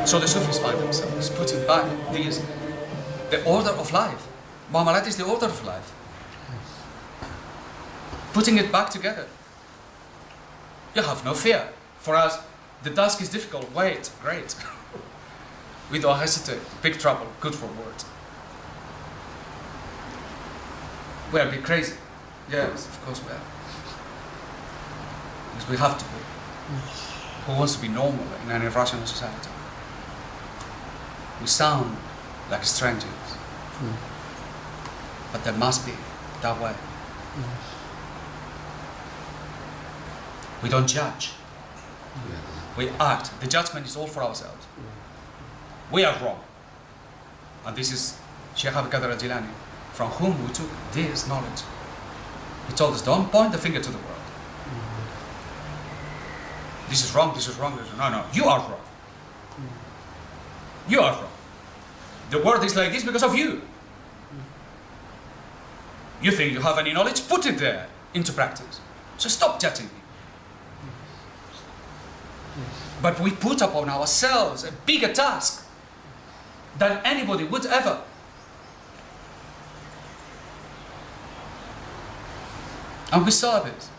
So the Sufis find themselves putting back the order of life. Muamalat is the order of life. Putting it back together. You have no fear. For us, the task is difficult. Wait, great. We don't hesitate. Big trouble, good reward. We are a bit crazy. Yes, of course we are. Because we have to be. Who wants to be normal in an irrational society? We sound like strangers. But there must be that way. We don't judge. We act. The judgment is all for ourselves. We are wrong. And this is Shaykh Abdul Qadir al-Jilani, from whom we took this knowledge. He told us, don't point the finger to the world. This is wrong, this is wrong, this is... No, you are wrong. You are wrong. The world is like this because of you. You think you have any knowledge? Put it there into practice. So stop judging me. But we put upon ourselves a bigger task than anybody would ever. And we serve it.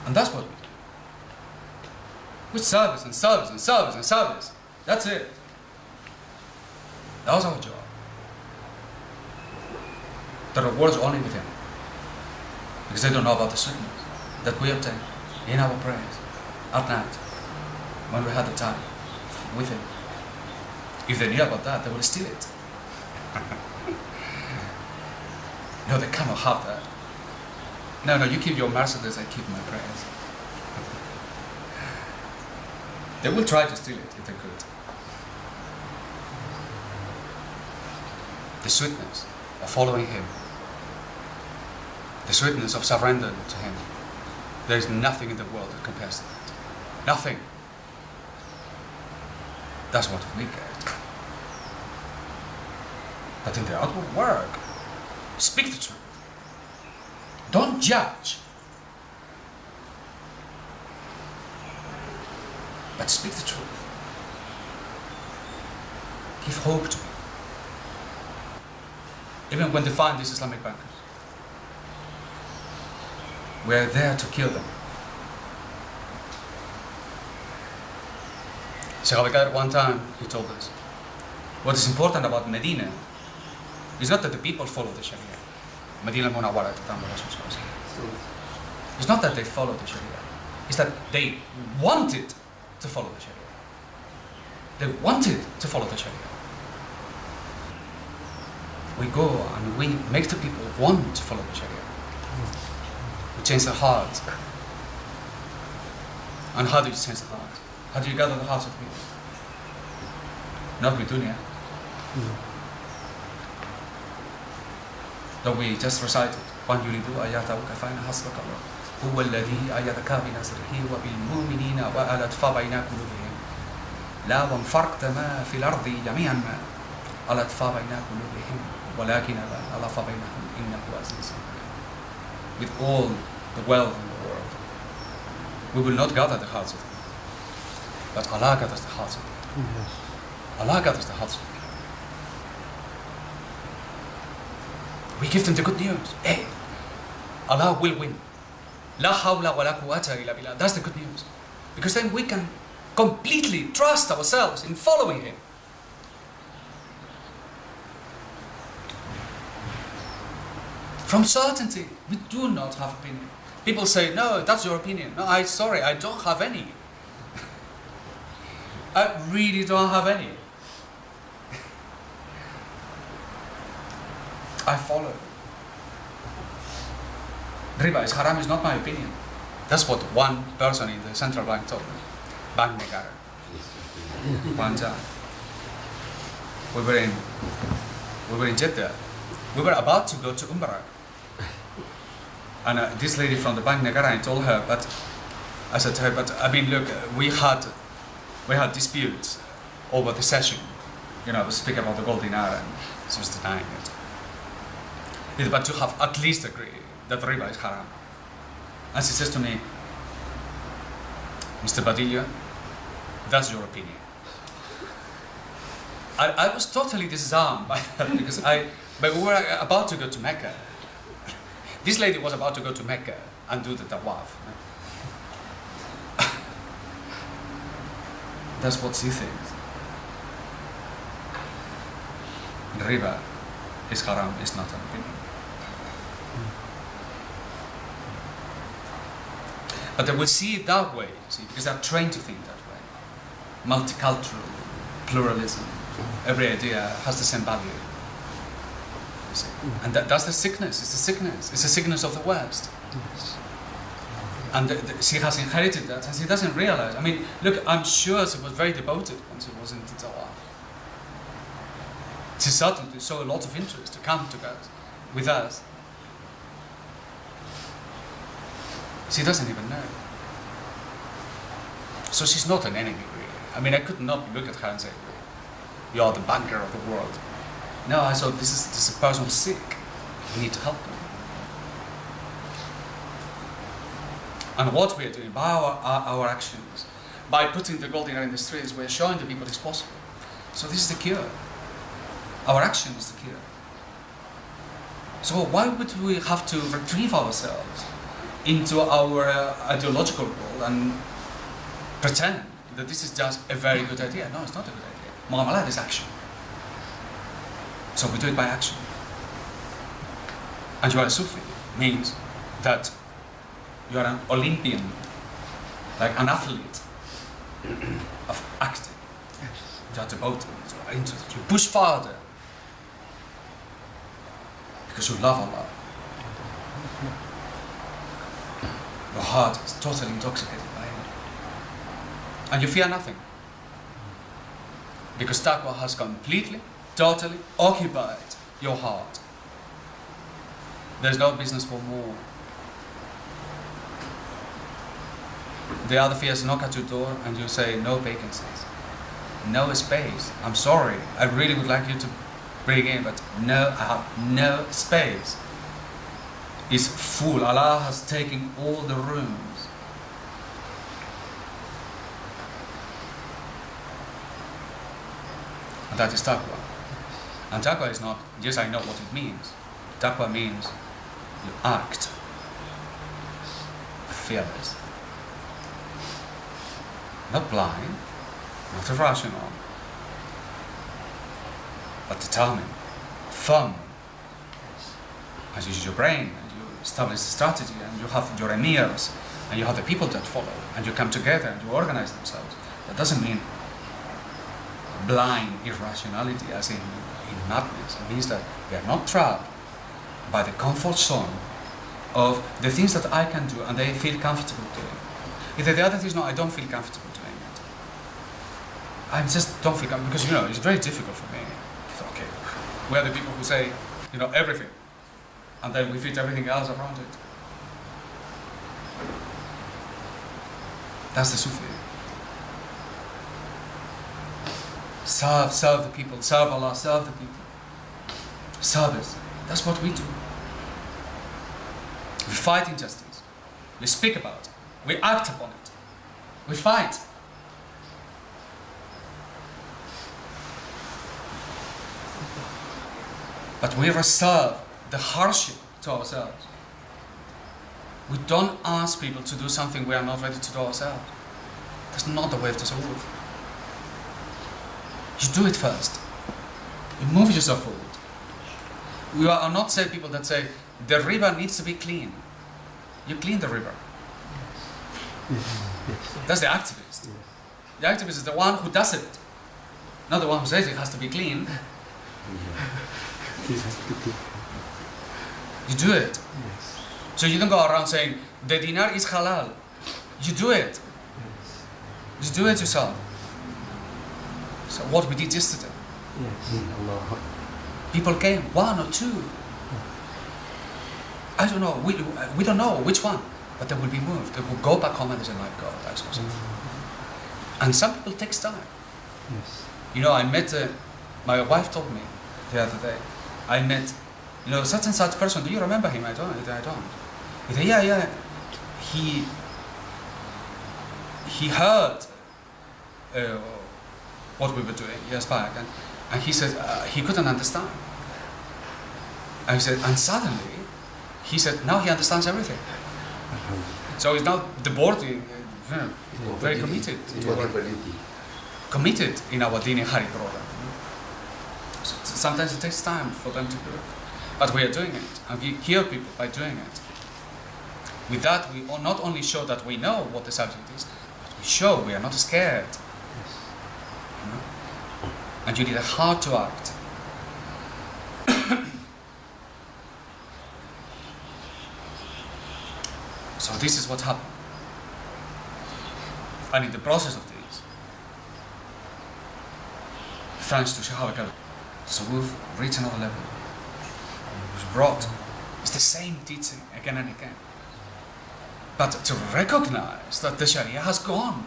And that's what we do. We service and service and service and service. That's it. That was our job. The rewards only with Him. Because they don't know about the sweetness that we obtain in our prayers at night when we had the time with Him. If they knew about that, they would steal it. No, they cannot have that. No, you keep your Mercedes, I keep my prayers. They will try to steal it if they could. The sweetness of following Him. The sweetness of surrender to Him. There is nothing in the world that compares to that. Nothing. That's what we get. But in the outward work, speak the truth. Don't judge. But speak the truth. Give hope to people. Even when they find these Islamic bankers, we're there to kill them. Shaykh Abdul Qadir, one time, he told us, what is important about Medina is not that the people follow the Sharia. Medina Munawwara, it's not that they follow the Sharia. It's that they wanted to follow the Sharia. They wanted to follow the Sharia. We go and we make the people want to follow the Sharia. We change their hearts. And how do you change the heart? How do you gather the hearts of people? Not with dunya. That we just recited. وَأَنْ يُرِدُوا أَيَّتَوْكَ فَإِنَّ حَسْبَكَ اللَّهُ هُوَ الَّذِي أَيَّدَكَ بِنَصْرِهِ وَبِالْمُؤْمِنِينَ وَأَلَفَ بَيْنَ قُلُوبِهِمْ لَا وَانْفَرْقْتَ مَا فِي الْأَرْضِ جَمِيعًا مَا أَلَفَ بَيْنَ قُلُوبِهِمْ وَلَكِنَ أَلَفَ بَيْنَهُمْ إِنَّهُ عَزِيزٌ حَكِيمٌ. With all the wealth in the world, we will not gather the hearts of them. But Allah gathers the hearts of them. Allah gathers the hearts of them. We give them the good news. Hey, Allah will win. La hawla wa la quwwata illa billah. That's the good news. Because then we can completely trust ourselves in following Him. From certainty, we do not have opinion. People say, no, that's your opinion. No, sorry, I don't have any. I really don't have any. I follow. Riba is haram is not my opinion. That's what one person in the central bank told me. Bank negara. One time. We were in Jeddah. We were about to go to Umrah. And this lady from the Bank Negara, I told her, but I said to her, but I mean, look, we had disputes over the session. You know, I was speaking about the gold dinar and she was denying it. But to have at least agreed that riba is haram. And she says to me, Mr. Vadillo, that's your opinion. I was totally disarmed by that because but we were about to go to Mecca. This lady was about to go to Mecca and do the tawaf. That's what she thinks. Riba is haram, is not an opinion. But they will see it that way, see, because they're trained to think that way. Multicultural, pluralism, every idea has the same value. You see. And that's the sickness, it's the sickness. It's the sickness of the West. Yes. And she has inherited that, and she doesn't realize. I mean, look, I'm sure she was very devoted when she was in the Tawaf. She certainly showed a lot of interest to come to us, with us. She doesn't even know. So she's not an enemy, really. I mean, I could not look at her and say, "You are the banker of the world." No, I thought this is a person who's sick. We need to help them. And what we are doing by our actions, by putting the gold dinar in the streets, we are showing the people it's possible. So this is the cure. Our action is the cure. So why would we have to retrieve ourselves into our ideological world and pretend that this is just a very good idea? No, it's not a good idea. Muamalat is action. So we do it by action. And you are a Sufi means that you are an Olympian, like an athlete of acting. You are devoted, you are interested, you push farther because you love Allah. Your heart is totally intoxicated by it. And you fear nothing. Because taqwa has completely, totally occupied your heart. There's no business for more. The other fears knock at your door and you say, no vacancies, no space. I'm sorry, I really would like you to bring in, but no, I have no space. It's full. Allah has taken all the rooms. And that is taqwa. And taqwa is not, yes, I know what it means. Taqwa means you act fearless. Not blind, not irrational, but determined, firm. As you use your brain, and you establish a strategy, and you have your emirs, and you have the people that follow, and you come together and you organize themselves. That doesn't mean blind irrationality as in madness. It means that we are not trapped by the comfort zone of the things that I can do and they feel comfortable doing. If the other thing is, no, I don't feel comfortable doing it. I just don't feel comfortable because, it's very difficult for me. Okay, we are the people who say, everything, and then we fit everything else around it. That's the Sufi. Serve the people, serve Allah, serve the people. Service. That's what we do. We fight injustice. We speak about it. We act upon it. We fight. But we reserve the hardship to ourselves. We don't ask people to do something we are not ready to do ourselves. That's not the way of Tasawuf. You do it first. You move yourself forward. We are not people that say, the river needs to be clean. You clean the river. That's the activist. The activist is the one who does it. Not the one who says it has to be clean. You do it. So you don't go around saying, the dinar is halal. You do it. You do it yourself. So what we did yesterday. People came, one or two. I don't know, we don't know which one, but they will be moved. They will go back home and they say, my God, that's awesome. And some people takes time. I met, my wife told me the other day, I met, such and such person, do you remember him? I don't. He said, yeah. He heard what we were doing years back, And he said he couldn't understand. And he said, and suddenly, he said, now he understands everything. So he's now the board, very committed in our Dini Hari program. So sometimes it takes time for them to do it. But we are doing it, and we heal people by doing it. With that, we not only show that we know what the subject is, but we show we are not scared. You know? And you need a heart to act. So this is what happened. And in the process of this, thanks to Shaykh Umar Vadillo, Tasawuf reached another level. It was brought. It's the same teaching again and again. But to recognize that the Sharia has gone.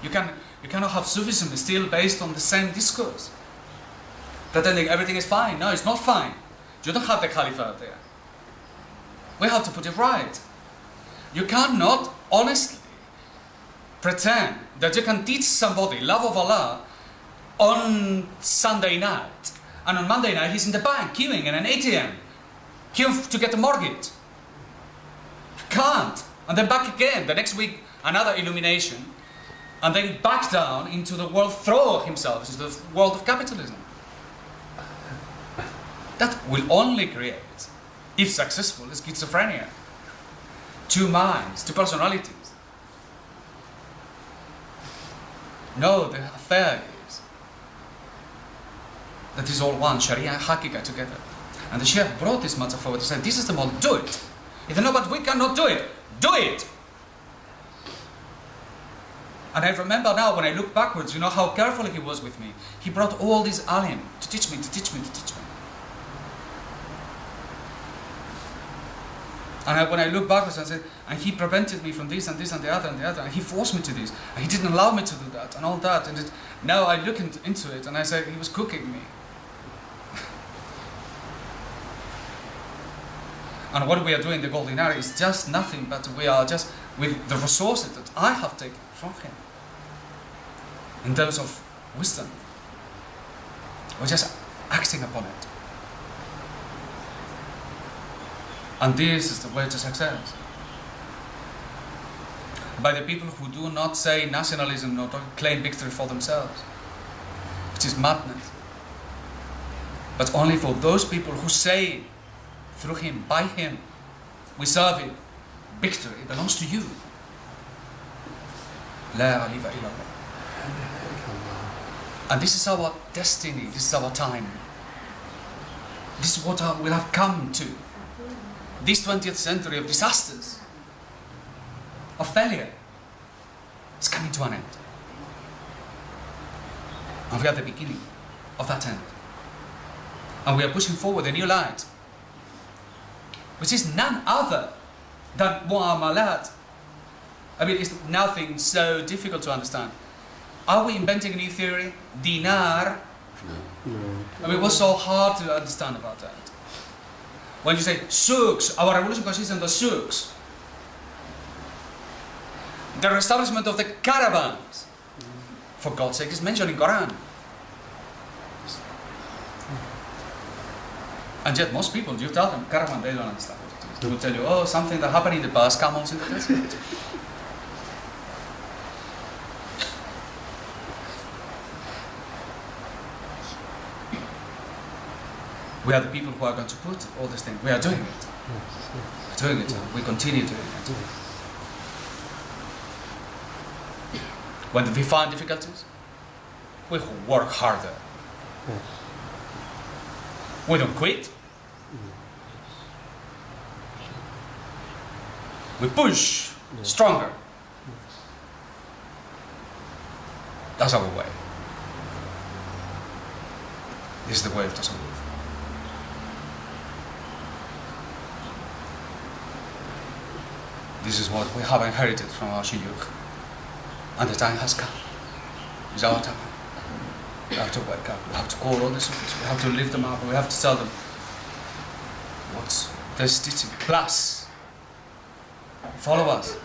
You cannot have Sufism still based on the same discourse. Pretending everything is fine. No, it's not fine. You don't have the Khalifa there. We have to put it right. You cannot honestly pretend that you can teach somebody love of Allah on Sunday night, and on Monday night he's in the bank queuing in an ATM, queuing to get a mortgage. You can't. And then back again, the next week another illumination, and then back down into the world, throw himself into the world of capitalism. That will only create, if successful, schizophrenia. Two minds, two personalities. No, the affair is that is all one, Sharia and Hakika together. And the Shaykh brought this matter forward to say, this is the model, do it. If they know, but we cannot do it, do it. And I remember now when I look backwards, you know how careful he was with me. He brought all these alim to teach me, to teach me, to teach me. And when I look backwards and said, and he prevented me from this and this and the other and the other, and he forced me to this, and he didn't allow me to do that, and all that, and now I look into it, and I say, he was cooking me. And what we are doing in the Golden Era is just nothing, but we are just, with the resources that I have taken from him, in terms of wisdom, we're just acting upon it. And this is the way to success. By the people who do not say nationalism nor claim victory for themselves, which is madness. But only for those people who say, through him, by him, we serve him, victory belongs to you. La ghaliba illallah. And this is our destiny, this is our time. This is what we have come to. This 20th century of disasters, of failure, is coming to an end. And we are at the beginning of that end. And we are pushing forward a new light, which is none other than mu'amalat. I mean, it's nothing so difficult to understand. Are we inventing a new theory? Dinar? No. I mean, what's so hard to understand about that? When you say souks, our revolution consists in the souks. The reestablishment of the caravans, for God's sake, is mentioned in Quran. And yet most people, you tell them, caravan, they don't understand what it is. They will tell you, oh, something that happened in the past, camels in the desert. We are the people who are going to put all these things. We are doing it. We're doing it. We continue doing it. When we find difficulties, we work harder. We don't quit. We push stronger. That's our way. This is the way of Tasawuf. This is what we have inherited from our shuyukh. And the time has come. It's our time. We have to wake up. We have to call all the Sufis. We have to lift them up. We have to tell them what's this teaching. Plus, follow us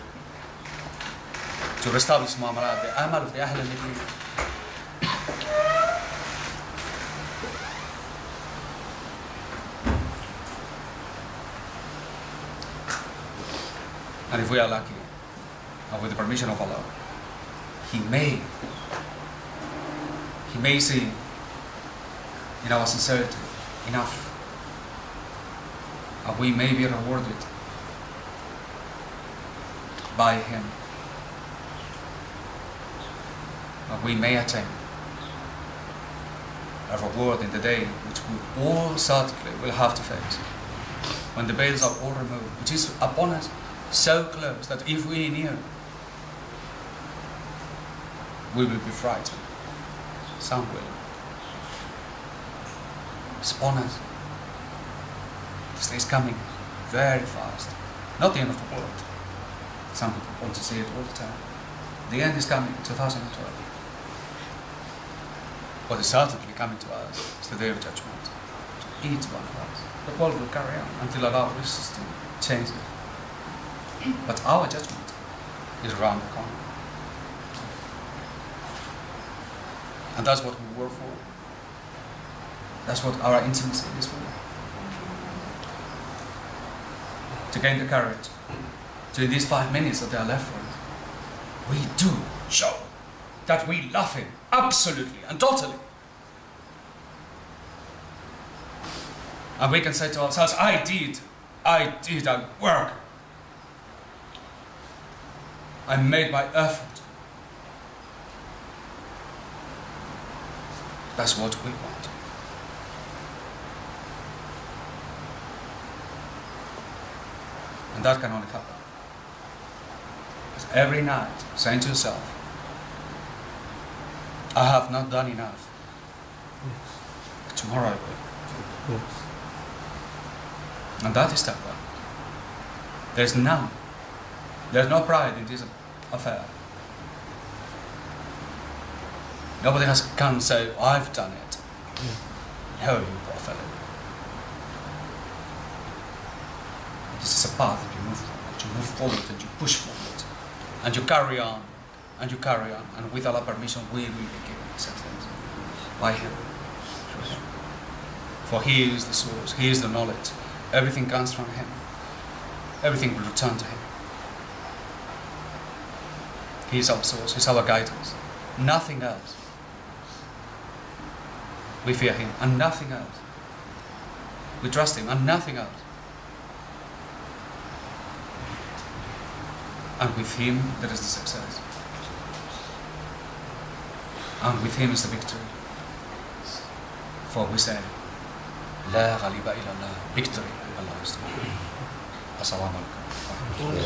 to establish mu'amalat, the AMAL of the AHLAL MADNAH. And if we are lucky, and with the permission of Allah, He may see in our sincerity enough, and we may be rewarded by Him, and we may attain a reward in the day which we all certainly will have to face, when the veils are all removed, which is upon us so close that if we are near, we will be frightened. Some will. It's upon us. This day is coming very fast. Not the end of the world. Some people want to see it all the time. The end is coming, 2012. What is certainly coming to us is the day of judgment. To each one of us. The world will carry on until Allah wishes to change it. But our judgment is around the corner. And that's what we work for. That's what our intimacy is for. To gain the courage, to in these 5 minutes that are left for us, we do show that we love Him absolutely and totally. And we can say to ourselves, I did that work. I made my effort. That's what we want. And that can only happen. But every night, saying to yourself, I have not done enough. But tomorrow I will. Yes. And that is taqwa. There's none. There's no pride in this affair. Nobody can say, I've done it. No, you poor fellow. This is a path that you move forward. You move forward and you push forward. And you carry on. And you carry on. And with Allah's permission, we will be given acceptance by Him. Through Him. For He is the source. He is the knowledge. Everything comes from Him. Everything will return to Him. He is our source. He is our guidance. Nothing else. We fear Him and nothing else. We trust Him and nothing else. And with Him there is the success. And with Him is the victory. For we say, La ghaliba illallah, victory, Allah is the Assalamu alaikum.